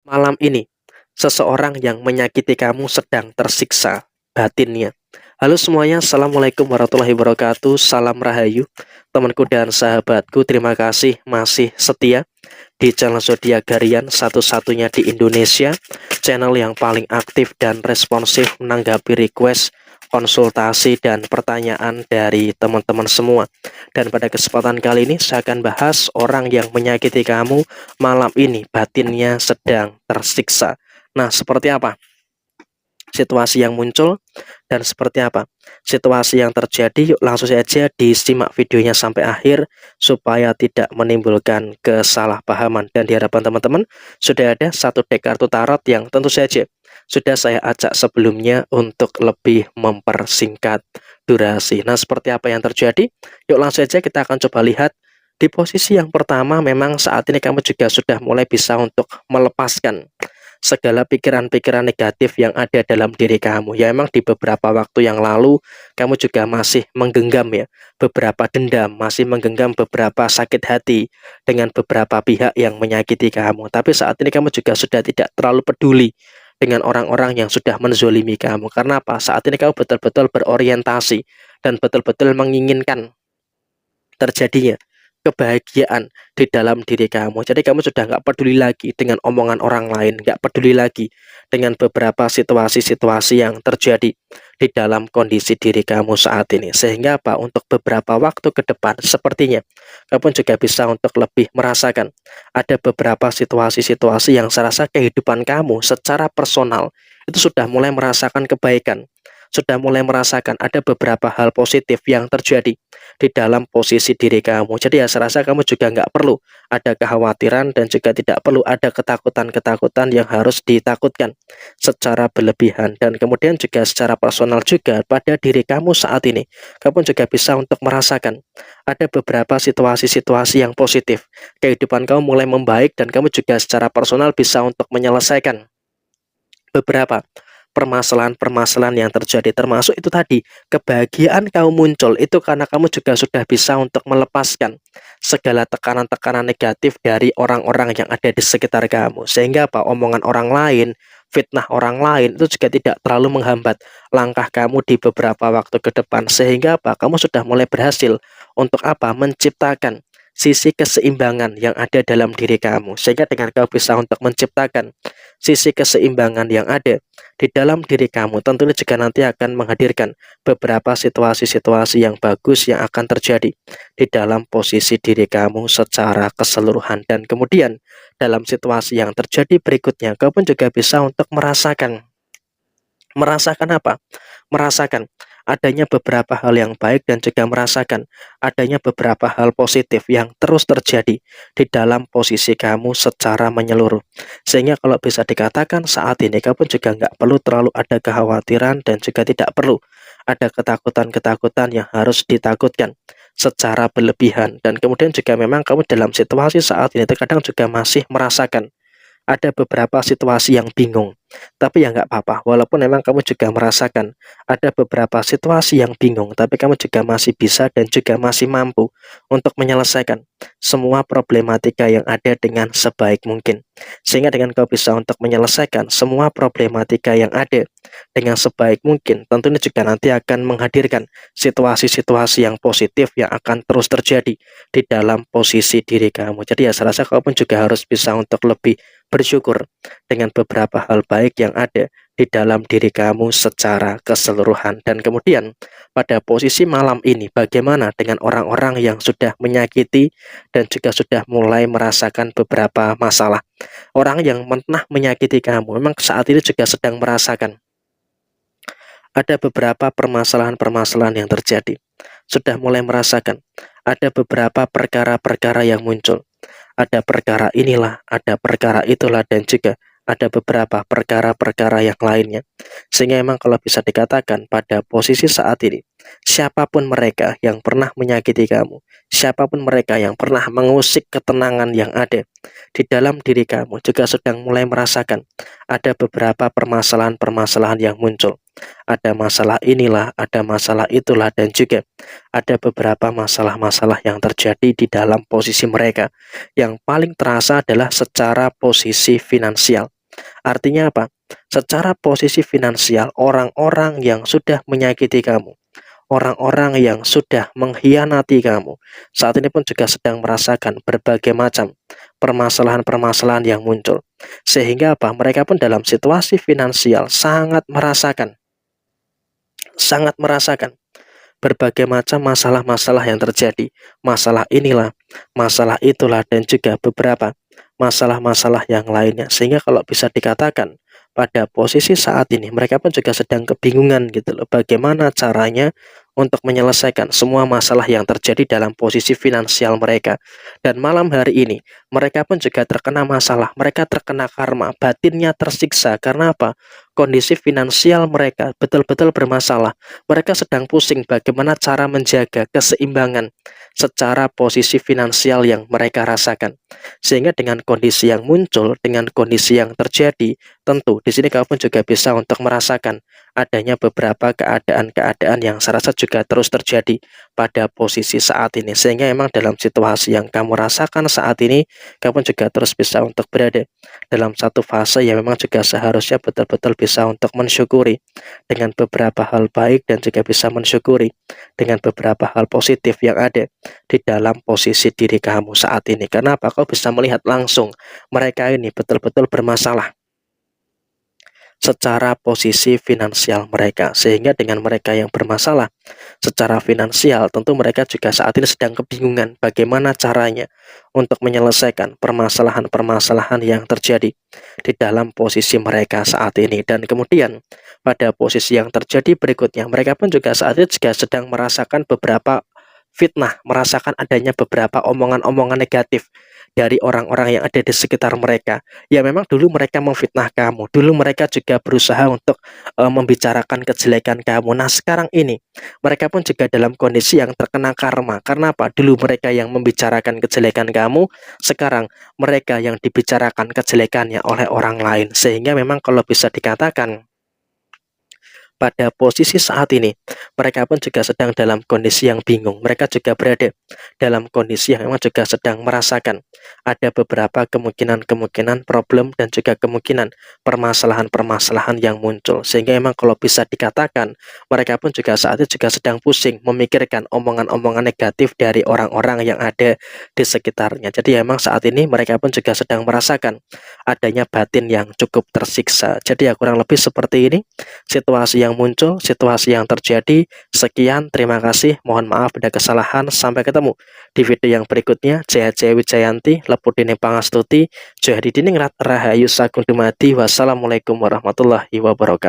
Malam ini, seseorang yang menyakiti kamu sedang tersiksa batinnya. Halo semuanya, Assalamualaikum warahmatullahi wabarakatuh. Salam Rahayu, temanku dan sahabatku. Terima kasih masih setia di channel Zodiak Harian, satu-satunya di Indonesia, channel yang paling aktif dan responsif menanggapi request, konsultasi, dan pertanyaan dari teman-teman semua. Dan pada kesempatan kali ini saya akan bahas orang yang menyakiti kamu malam ini batinnya sedang tersiksa. Nah, seperti apa situasi yang muncul dan seperti apa situasi yang terjadi? Yuk langsung saja disimak videonya sampai akhir supaya tidak menimbulkan kesalahpahaman. Dan di hadapan teman-teman sudah ada satu deck kartu tarot yang tentu saja sudah saya ajak sebelumnya untuk lebih mempersingkat durasi. Nah, seperti apa yang terjadi? Yuk langsung saja kita akan coba lihat. Di posisi yang pertama, memang saat ini kamu juga sudah mulai bisa untuk melepaskan segala pikiran-pikiran negatif yang ada dalam diri kamu. Ya, memang di beberapa waktu yang lalu kamu juga masih menggenggam ya beberapa dendam, masih menggenggam beberapa sakit hati dengan beberapa pihak yang menyakiti kamu. Tapi saat ini kamu juga sudah tidak terlalu peduli dengan orang-orang yang sudah menzolimi kamu. Karena apa? Saat ini kamu betul-betul berorientasi dan betul-betul menginginkan terjadinya kebahagiaan di dalam diri kamu. Jadi kamu sudah nggak peduli lagi dengan omongan orang lain, nggak peduli lagi dengan beberapa situasi-situasi yang terjadi di dalam kondisi diri kamu saat ini. Sehingga apa? Untuk beberapa waktu ke depan, sepertinya kamu juga bisa untuk lebih merasakan ada beberapa situasi-situasi yang saya rasa kehidupan kamu secara personal itu sudah mulai merasakan kebaikan, sudah mulai merasakan ada beberapa hal positif yang terjadi di dalam posisi diri kamu. Jadi ya saya rasa kamu juga nggak perlu ada kekhawatiran dan juga tidak perlu ada ketakutan-ketakutan yang harus ditakutkan secara berlebihan. Dan kemudian juga secara personal juga pada diri kamu saat ini, kamu juga bisa untuk merasakan ada beberapa situasi-situasi yang positif. Kehidupan kamu mulai membaik dan kamu juga secara personal bisa untuk menyelesaikan beberapa permasalahan-permasalahan yang terjadi, termasuk itu tadi kebahagiaan kamu muncul itu karena kamu juga sudah bisa untuk melepaskan segala tekanan-tekanan negatif dari orang-orang yang ada di sekitar kamu, sehingga apa, omongan orang lain, fitnah orang lain itu juga tidak terlalu menghambat langkah kamu di beberapa waktu ke depan. Sehingga apa, kamu sudah mulai berhasil untuk apa, menciptakan sisi keseimbangan yang ada dalam diri kamu, sehingga dengan kamu bisa untuk menciptakan sisi keseimbangan yang ada di dalam diri kamu, tentunya juga nanti akan menghadirkan beberapa situasi-situasi yang bagus yang akan terjadi di dalam posisi diri kamu secara keseluruhan. Dan kemudian dalam situasi yang terjadi berikutnya, kamu pun juga bisa untuk merasakan apa? Merasakan adanya beberapa hal yang baik dan juga merasakan adanya beberapa hal positif yang terus terjadi di dalam posisi kamu secara menyeluruh. Sehingga kalau bisa dikatakan saat ini kamu juga nggak perlu terlalu ada kekhawatiran dan juga tidak perlu ada ketakutan-ketakutan yang harus ditakutkan secara berlebihan. Dan kemudian juga memang kamu dalam situasi saat ini terkadang juga masih merasakan ada beberapa situasi yang bingung. Tapi ya nggak apa-apa, walaupun memang kamu juga merasakan ada beberapa situasi yang bingung, tapi kamu juga masih bisa dan juga masih mampu untuk menyelesaikan semua problematika yang ada dengan sebaik mungkin. Sehingga dengan kau bisa untuk menyelesaikan semua problematika yang ada dengan sebaik mungkin, tentunya juga nanti akan menghadirkan situasi-situasi yang positif yang akan terus terjadi di dalam posisi diri kamu. Jadi ya saya rasa kau pun juga harus bisa untuk lebih bersyukur dengan beberapa hal baik yang ada di dalam diri kamu secara keseluruhan. Dan kemudian pada posisi malam ini, bagaimana dengan orang-orang yang sudah menyakiti dan juga sudah mulai merasakan beberapa masalah? Orang yang pernah menyakiti kamu memang saat ini juga sedang merasakan ada beberapa permasalahan-permasalahan yang terjadi, sudah mulai merasakan ada beberapa perkara-perkara yang muncul. Ada perkara inilah, ada perkara itulah, dan juga ada beberapa perkara-perkara yang lainnya. Sehingga memang kalau bisa dikatakan pada posisi saat ini, siapapun mereka yang pernah menyakiti kamu, siapapun mereka yang pernah mengusik ketenangan yang ada di dalam diri kamu, juga sedang mulai merasakan ada beberapa permasalahan-permasalahan yang muncul. Ada masalah inilah, ada masalah itulah, dan juga ada beberapa masalah-masalah yang terjadi di dalam posisi mereka. Yang paling terasa adalah secara posisi finansial. Artinya apa? Secara posisi finansial, orang-orang yang sudah menyakiti kamu, orang-orang yang sudah mengkhianati kamu, saat ini pun juga sedang merasakan berbagai macam permasalahan-permasalahan yang muncul. Sehingga apa? Mereka pun dalam situasi finansial sangat merasakan berbagai macam masalah-masalah yang terjadi. Masalah inilah, masalah itulah, dan juga beberapa masalah-masalah yang lainnya. Sehingga kalau bisa dikatakan pada posisi saat ini mereka pun juga sedang kebingungan gitu loh, bagaimana caranya untuk menyelesaikan semua masalah yang terjadi dalam posisi finansial mereka. Dan malam hari ini mereka pun juga terkena masalah, mereka terkena karma, batinnya tersiksa. Karena apa? Kondisi finansial mereka betul-betul bermasalah. Mereka sedang pusing bagaimana cara menjaga keseimbangan secara posisi finansial yang mereka rasakan. Sehingga dengan kondisi yang muncul, dengan kondisi yang terjadi, tentu di sini kamu pun juga bisa untuk merasakan adanya beberapa keadaan-keadaan yang saya rasa juga terus terjadi pada posisi saat ini. Sehingga memang dalam situasi yang kamu rasakan saat ini, kamu juga terus bisa untuk berada dalam satu fase yang memang juga seharusnya betul-betul bisa untuk mensyukuri dengan beberapa hal baik, dan juga bisa mensyukuri dengan beberapa hal positif yang ada di dalam posisi diri kamu saat ini. Karena apa? Kau bisa melihat langsung mereka ini betul-betul bermasalah secara posisi finansial mereka. Sehingga dengan mereka yang bermasalah secara finansial, tentu mereka juga saat ini sedang kebingungan bagaimana caranya untuk menyelesaikan permasalahan-permasalahan yang terjadi di dalam posisi mereka saat ini. Dan kemudian pada posisi yang terjadi berikutnya, mereka pun juga saat ini juga sedang merasakan beberapa fitnah, merasakan adanya beberapa omongan-omongan negatif dari orang-orang yang ada di sekitar mereka. Ya memang dulu mereka memfitnah kamu, dulu mereka juga berusaha untuk membicarakan kejelekan kamu. Nah sekarang ini mereka pun juga dalam kondisi yang terkena karma. Karena apa? Dulu mereka yang membicarakan kejelekan kamu, sekarang mereka yang dibicarakan kejelekannya oleh orang lain. Sehingga memang kalau bisa dikatakan pada posisi saat ini, mereka pun juga sedang dalam kondisi yang bingung. Mereka juga berada dalam kondisi yang memang juga sedang merasakan ada beberapa kemungkinan-kemungkinan problem, dan juga kemungkinan permasalahan-permasalahan yang muncul. Sehingga memang kalau bisa dikatakan, mereka pun juga saat ini juga sedang pusing memikirkan omongan-omongan negatif dari orang-orang yang ada di sekitarnya. Jadi memang saat ini mereka pun juga sedang merasakan adanya batin yang cukup tersiksa. Jadi ya kurang lebih seperti ini situasi yang muncul, situasi yang terjadi. Sekian, terima kasih. Mohon maaf ada kesalahan. Sampai ketemu di video yang berikutnya. Jaya Jaya Wijayanti, Lepudine Pangastuti, Jaya Dining Rahayu Sagung Dumadi. Wassalamualaikum warahmatullahi wabarakatuh.